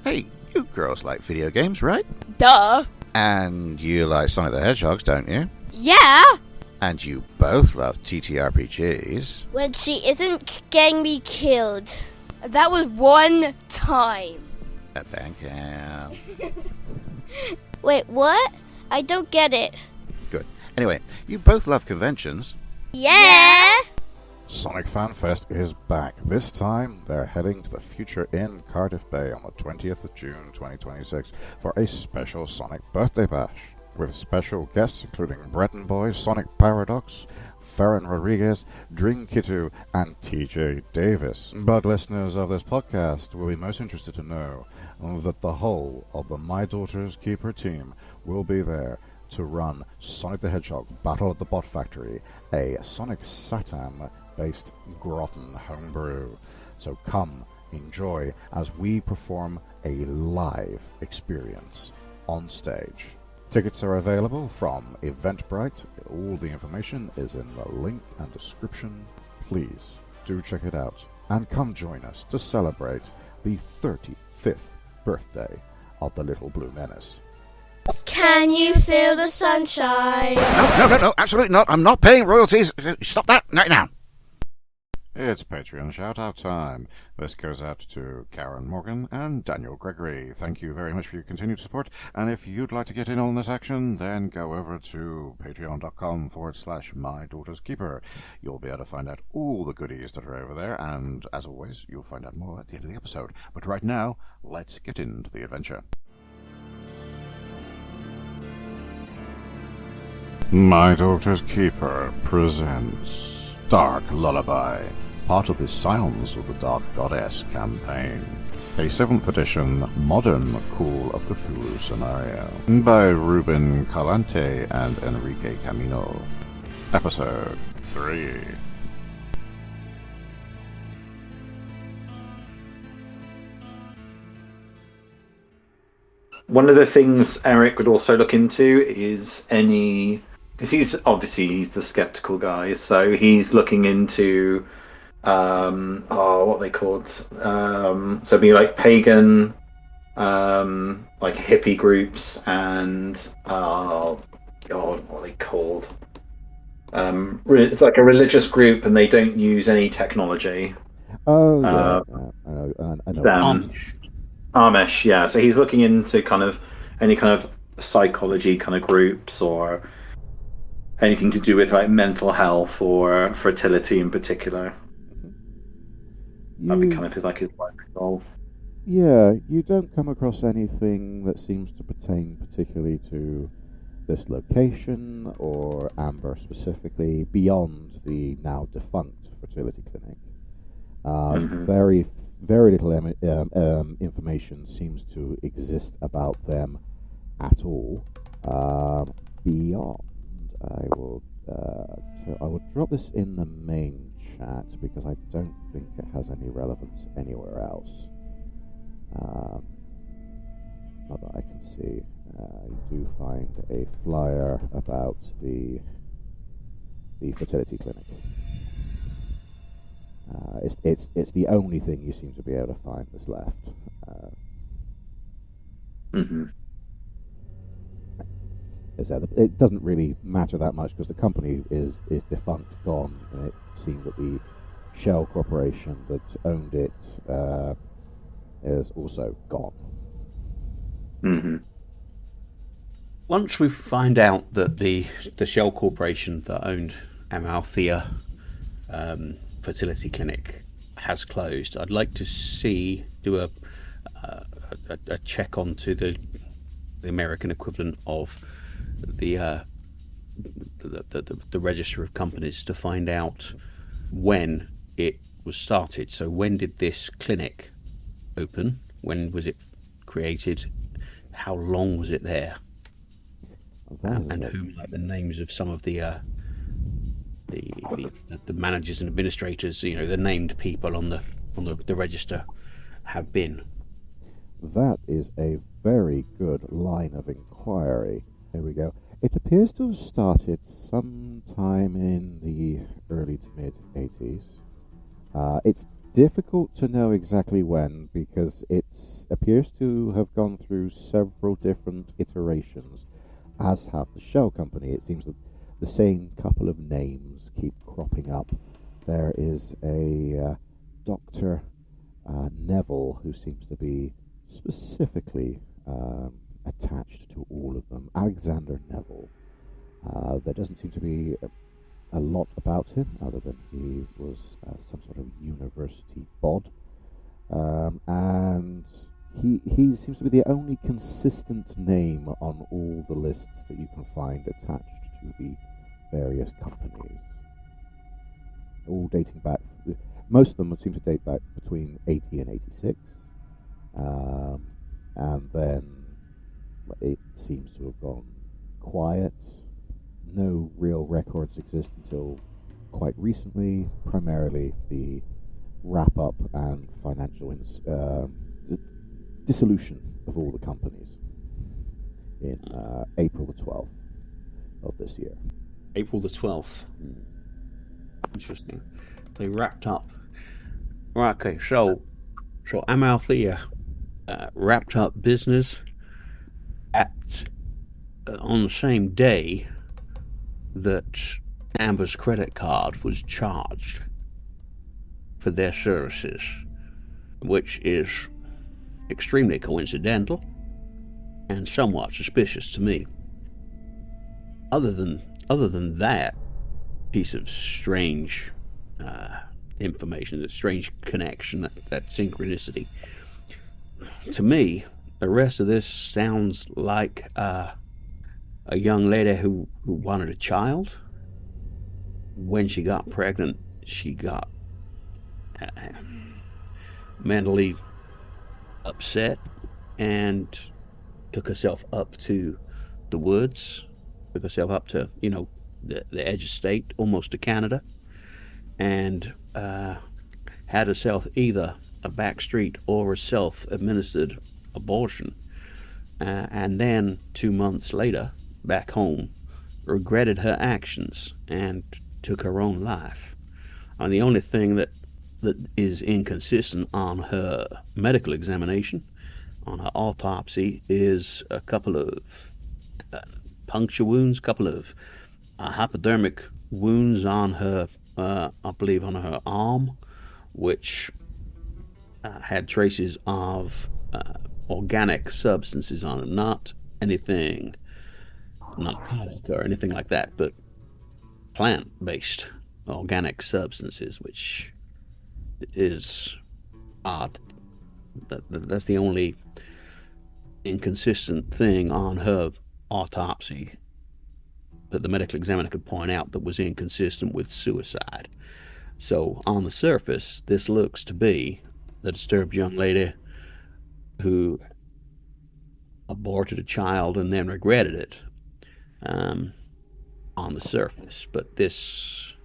Hey, you girls like video games, right? Duh. And you like Sonic the Hedgehog, don't you? Yeah. And you both love TTRPGs. When she isn't getting me killed. That was one time. At Bandcamp. Wait, what? I don't get it. Good. Anyway, you both love conventions. Yeah. Sonic Fan Fest is back. This time, they're heading to the Future Inn, Cardiff Bay on the 20th of June 2026 for a special Sonic birthday bash, with special guests including Breton Boy, Sonic Paradox, Ferran Rodriguez, Dream Kittu, and TJ Davis. But listeners of this podcast will be most interested to know that the whole of the My Daughter's Keeper team will be there to run Sonic the Hedgehog Battle at the Bot Factory, a Sonic Satam-based Groton homebrew. So come, enjoy, as we perform a live experience on stage. Tickets are available from Eventbrite. All the information is in the link and description. Please do check it out. And come join us to celebrate the 35th birthday of the Little Blue Menace. Can you feel the sunshine? No, absolutely not. I'm not paying royalties. Stop that right now. It's Patreon shout-out time. This goes out to Karen Morgan and Daniel Gregory. Thank you very much for your continued support. And if you'd like to get in on this action, then go over to patreon.com/My Daughter's Keeper. You'll be able to find out all the goodies that are over there. And as always, you'll find out more at the end of the episode. But right now, let's get into the adventure. My Daughter's Keeper presents Dark Lullaby, part of the Sounds of the Dark Goddess campaign, a 7th edition modern Call of Cthulhu scenario by Ruben Calante and Enrique Camino. Episode 3. One of the things Eric would also look into is because he's the skeptical guy, so he's looking into what are they called? So it'd be like pagan, like hippie groups, and God, what are they called? It's like a religious group, and they don't use any technology. Oh, yeah. I know. Amish, yeah. So he's looking into kind of any kind of psychology kind of groups, or anything to do with like mental health or fertility in particular. That'd be kind of his life goal. Yeah, you don't come across anything that seems to pertain particularly to this location or Amber specifically beyond the now defunct fertility clinic. Very little information seems to exist about them at all. Beyond, I will drop this in the main chat because I don't think it has any relevance anywhere else. Not that I can see. You do find a flyer about the fertility clinic. It's the only thing you seem to be able to find that's left. It doesn't really matter that much because the company is defunct, gone, and it seemed that the shell corporation that owned it is also gone. Once we find out that the shell corporation that owned Amalthea fertility clinic has closed, I'd like to do a check onto the American equivalent of the register of companies to find out when it was started. So when did this clinic open? When was it created? How long was it there? And who, like the names of some of the managers and administrators, the named people on the register have been. That is a very good line of inquiry. Here we go. It appears to have started sometime in the early to mid 80s. difficult to know exactly when because it appears to have gone through several different iterations, as have the shell company. It seems that the same couple of names keep cropping up. There is a Dr. Neville who seems to be specifically attached to all of them. Alexander Neville. There doesn't seem to be a lot about him other than he was some sort of university bod. And he seems to be the only consistent name on all the lists that you can find attached to the various companies. All dating back, most of them would seem to date back between 80 and 86. And then it seems to have gone quiet. No real records exist until quite recently, primarily the wrap-up and financial dissolution of all the companies in April the 12th of this year. April the 12th. Interesting. They wrapped up. Right, okay, so Amalthea wrapped up business at on the same day that Amber's credit card was charged for their services, which is extremely coincidental and somewhat suspicious to me. Other than that piece of strange information, that strange connection, that synchronicity, to me, the rest of this sounds like a young lady who wanted a child. When she got pregnant, she got mentally upset and took herself up to the woods, took herself up to, the edge of state, almost to Canada, and had herself either a backstreet or a self-administered abortion. And then 2 months later, back home, regretted her actions and took her own life. And the only thing that is inconsistent on her medical examination, on her autopsy, is a couple of puncture wounds, a couple of hypodermic wounds on her, I believe on her arm, which had traces of organic substances on it, not anything narcotic or anything like that, but plant-based organic substances, which is odd. That's the only inconsistent thing on her autopsy that the medical examiner could point out that was inconsistent with suicide. So on the surface, this looks to be the disturbed young lady who aborted a child and then regretted it, on the surface. But there's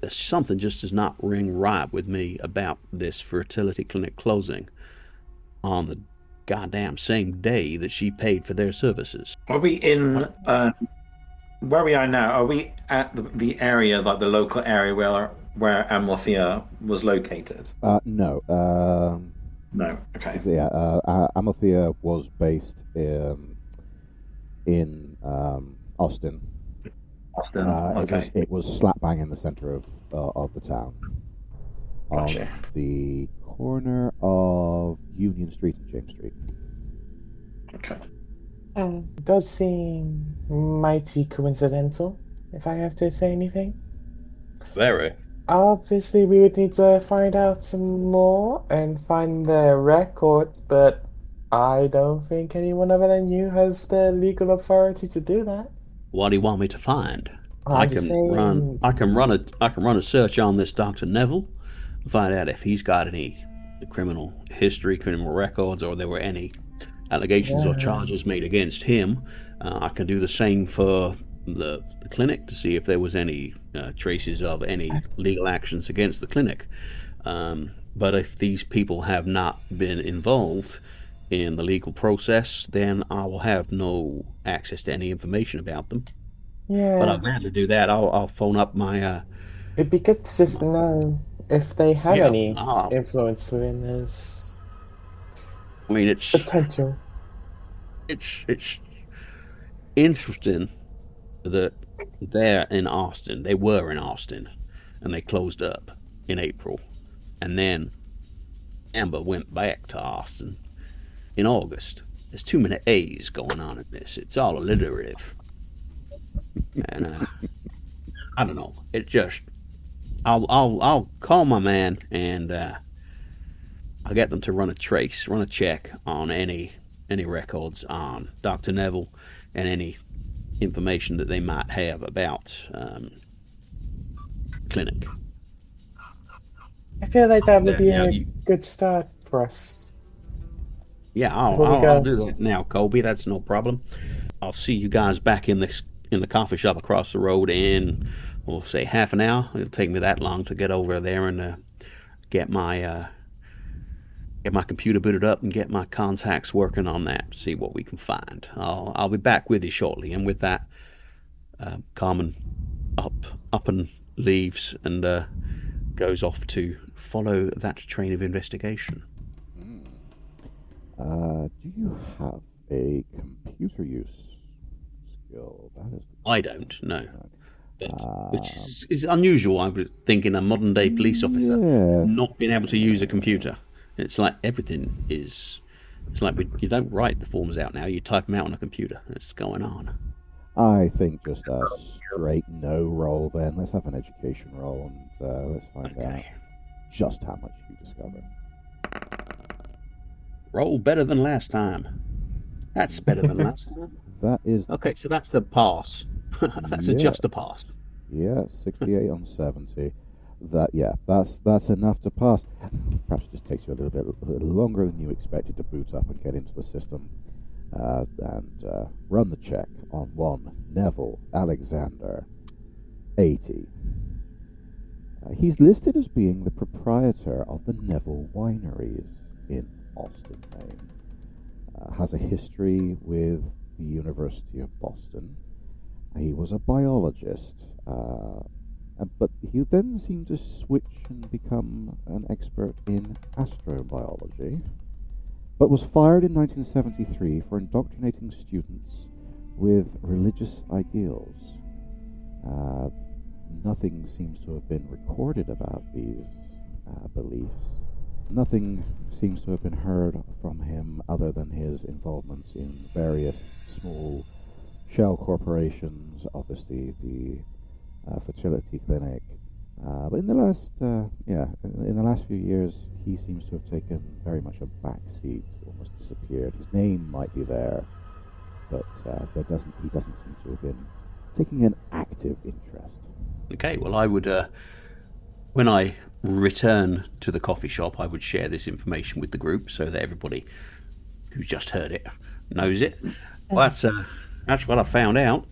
something just does not ring right with me about this fertility clinic closing on the goddamn same day that she paid for their services. Are we in where we are now? Are we at the area, like the local area where Amalthea was located? No. No. Okay. Yeah. Amalthea was based in Austin. Austin. Okay. It was slap bang in the center of the town, Gotcha. on the corner of Union Street and James Street. Okay. Does seem mighty coincidental, if I have to say anything. Very. Obviously, we would need to find out some more and find the record, but I don't think anyone other than you has the legal authority to do that. What do you want me to find? I'm I just can saying- run a search on this Dr. Neville, find out if he's got any criminal history, criminal records, or there were any allegations or charges made against him. I can do the same for the clinic to see if there was any traces of any legal actions against the clinic. But if these people have not been involved in the legal process, then I will have no access to any information about them. Yeah. But I'd rather do that. I'll phone up my It'd be good to just know if they have Yeah, any influence within this I mean, it's potential. it's interesting that they're in Austin. They were in Austin, and they closed up in April, and then Amber went back to Austin in August. There's too many A's going on in this. It's all alliterative, and I don't know. It just I'll call my man and I'll get them to run a check on any records on Dr. Neville and any information that they might have about clinic. I feel like that would be Yeah, a good start for us. Yeah, Before we go. I'll do that now, Colby. That's no problem. I'll see you guys back in the coffee shop across the road in, we'll say, half an hour. It'll take me that long to get over there and get my computer booted up and get my contacts working on that. See what we can find. I'll be back with you shortly. And with that, Carmen up and leaves and goes off to follow that train of investigation. Do you have a computer use skill? That is. I don't know. Which is unusual. I was thinking a modern day police officer not being able to use a computer. It's like everything is. It's like you don't write the forms out now. You type them out on a computer. It's going on. I think just a straight no roll then. Let's have an education roll and let's find out just how much you discover. Roll better than last time. That's better than last time. That is... Okay, so that's the pass. That's just a pass. Yeah, 68 on 70. That's enough to pass. Perhaps it just takes you a little longer than you expected to boot up and get into the system and run the check on one Neville Alexander, 80. He's listed as being the proprietor of the Neville Wineries in Austin, Maine. Has a history with the University of Boston. He was a biologist, but he then seemed to switch and become an expert in astrobiology, but was fired in 1973 for indoctrinating students with religious ideals. Nothing seems to have been recorded about these beliefs. Nothing seems to have been heard from him other than his involvements in various small shell corporations, obviously the fertility clinic. But in the last few years, he seems to have taken very much a back seat, almost disappeared. His name might be there, but he doesn't seem to have been taking an active interest. Okay, well, I would, when I return to the coffee shop, I would share this information with the group so that everybody who's just heard it knows it. Well, that's what I found out.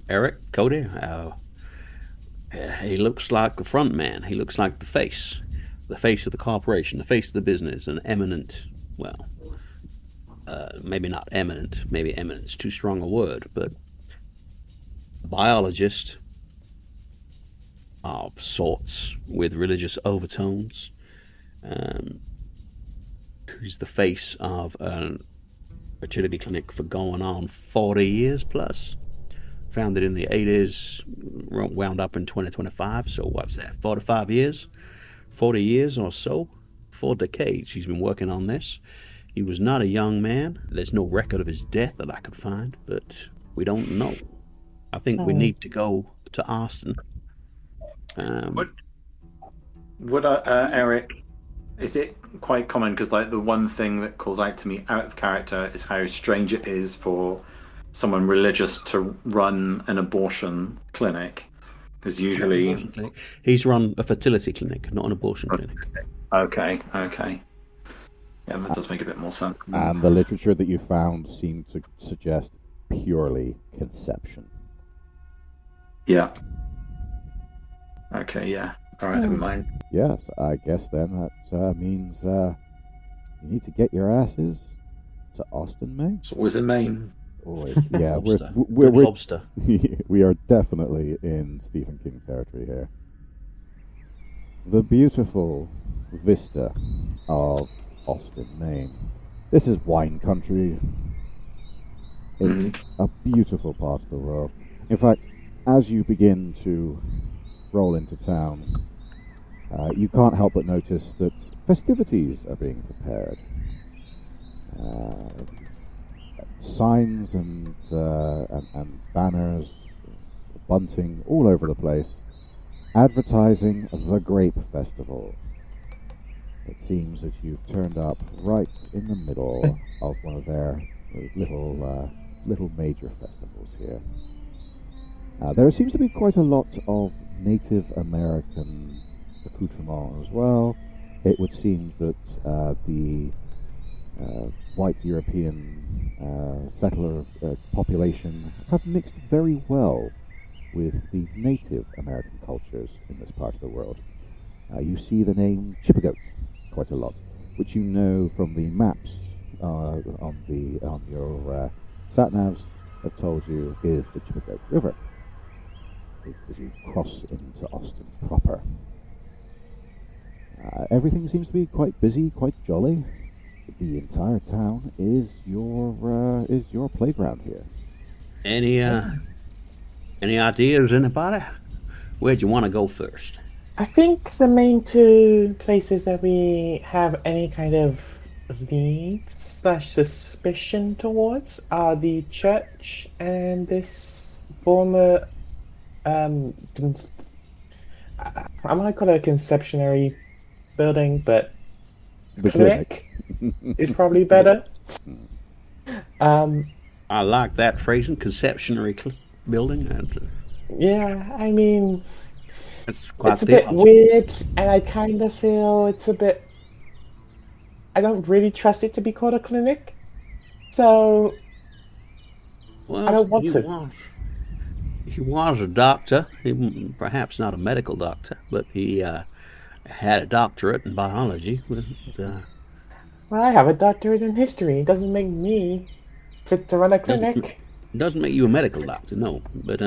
Eric, Kody, he looks like the front man. He looks like the face of the corporation, the face of the business, an eminent, well, maybe not eminent, maybe eminent's too strong a word, but a biologist of sorts with religious overtones, who's the face of a fertility clinic for going on 40 years plus. Founded in the 80s, wound up in 2025, so what's that, 45 years? 40 years or so? 4 decades he's been working on this. He was not a young man. There's no record of his death that I could find, but we don't know. I think we need to go to Austin. Eric, is it quite common, because like the one thing that calls out to me out of character is how strange it is for someone religious to run an abortion clinic, because usually he's run a fertility clinic, not an abortion clinic. Okay. Yeah, that does make a bit more sense. And the literature that you found seemed to suggest purely conception. Yeah. Okay, yeah. All right, never mind. Yes, I guess then that means you need to get your asses to Austin, Maine. So was in Maine. Yeah, we're lobster. We are definitely in Stephen King territory here. the beautiful vista of Austin, Maine. This is wine country. It's a beautiful part of the world. In fact, as you begin to roll into town, you can't help but notice that festivities are being prepared. Signs and banners, bunting all over the place, advertising the Grape Festival. It seems that you've turned up right in the middle of one of their little major festivals here. There seems to be quite a lot of Native American accoutrement as well. It would seem that the white European settler population have mixed very well with the Native American cultures in this part of the world. You see the name Chippegoat quite a lot, which you know from the maps on your sat-navs have told you is the Chippegoat River as you cross into Austin proper. Everything seems to be quite busy, quite jolly. The entire town is your playground here. Any ideas, anybody? Where'd you want to go first? I think the main two places that we have any kind of lead/suspicion towards are the church and this former I might call it a conceptionary building, but The clinic is probably better. I like that phrasing, conceptionary building. Yeah, I mean, It's quite it's a bit weird, and I kind of feel it's a bit. I don't really trust it to be called a clinic, so Well, I don't want to. He was a doctor, perhaps not a medical doctor, but he had a doctorate in biology. Well, I have a doctorate in history. It doesn't make me fit to run a clinic. Doesn't make you a medical doctor, no. But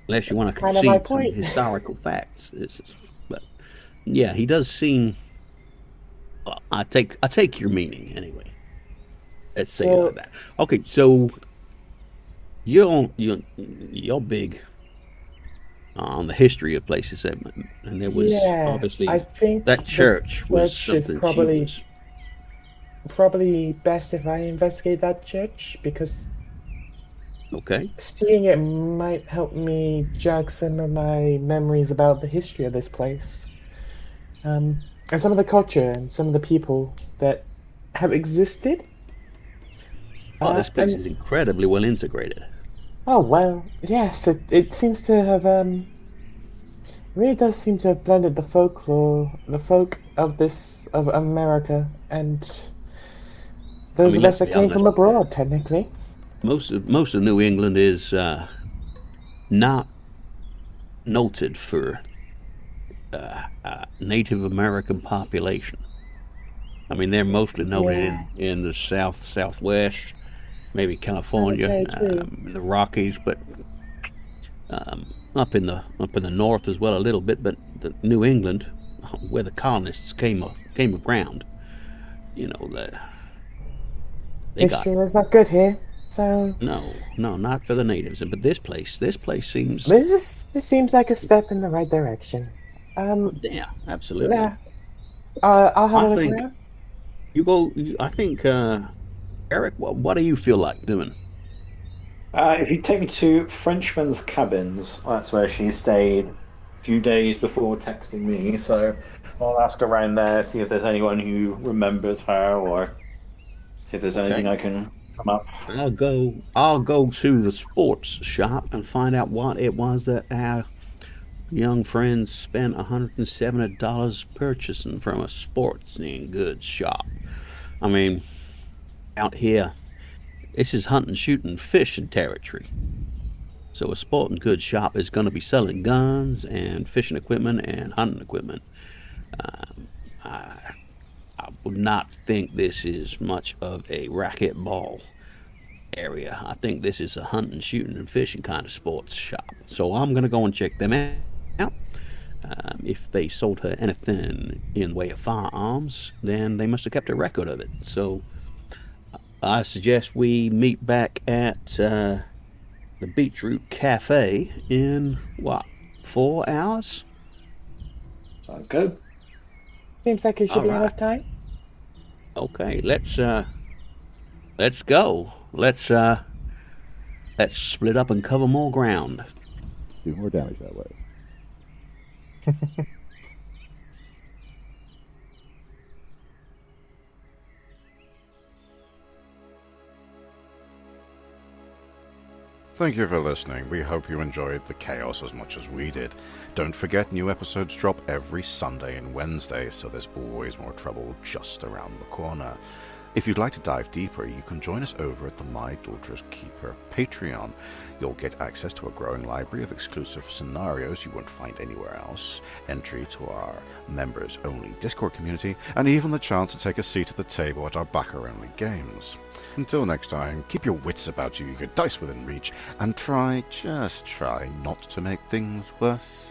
unless you want to Kind of my concede some point. historical facts, but yeah, he does seem. Well, I take your meaning anyway. Let's say it So- like that. Okay, so you're big on the history of places, and there was Yeah, obviously I think that the church was church is something probably best if I investigate that church, because okay. seeing it might help me jog some of my memories about the history of this place, and some of the culture and some of the people that have existed. Oh, this place And- is incredibly well integrated. Oh well, yes, it seems to have it really does seem to have blended the folklore, the folk of America, and those mean, of us let's that be came from honest. abroad, technically. Most of New England is not noted for Native American population. I mean, they're mostly noted Yeah. in the southwest, maybe California, very true. the Rockies, but up in the north as well a little bit. But the New England, where the colonists came around, they got History was not good here, so no, not for the natives. But this place seems this seems like a step in the right direction. yeah, absolutely. Yeah, I'll have I a look think- around. I think, Eric, what do you feel like doing? If you take me to Frenchman's Cabins, that's where she stayed a few days before texting me. So I'll ask around there, see if there's anyone who remembers her, or see if there's anything I can come up. I'll go to the sports shop and find out what it was that our young friend spent $170 purchasing from a sporting goods shop. I mean, out here, this is hunting, shooting, fishing territory. So a sporting goods shop is going to be selling guns and fishing equipment and hunting equipment. I would not think this is much of a racquetball area. I think this is a hunting, shooting, and fishing kind of sports shop. So I'm going to go and check them out. If they sold her anything in way of firearms, then they must have kept a record of it. So I suggest we meet back at the Beetroot Cafe in, 4 hours? Sounds good. Seems like it should be Alright. enough time. Okay, let's go. Let's split up and cover more ground. Do more damage that way. Thank you for listening. We hope you enjoyed the chaos as much as we did. Don't forget, new episodes drop every Sunday and Wednesday, so there's always more trouble just around the corner. If you'd like to dive deeper, you can join us over at the My Daughter's Keeper Patreon. You'll get access to a growing library of exclusive scenarios you won't find anywhere else, entry to our members-only Discord community, and even the chance to take a seat at the table at our backer-only games. Until next time, keep your wits about you, your dice within reach, and just try not to make things worse.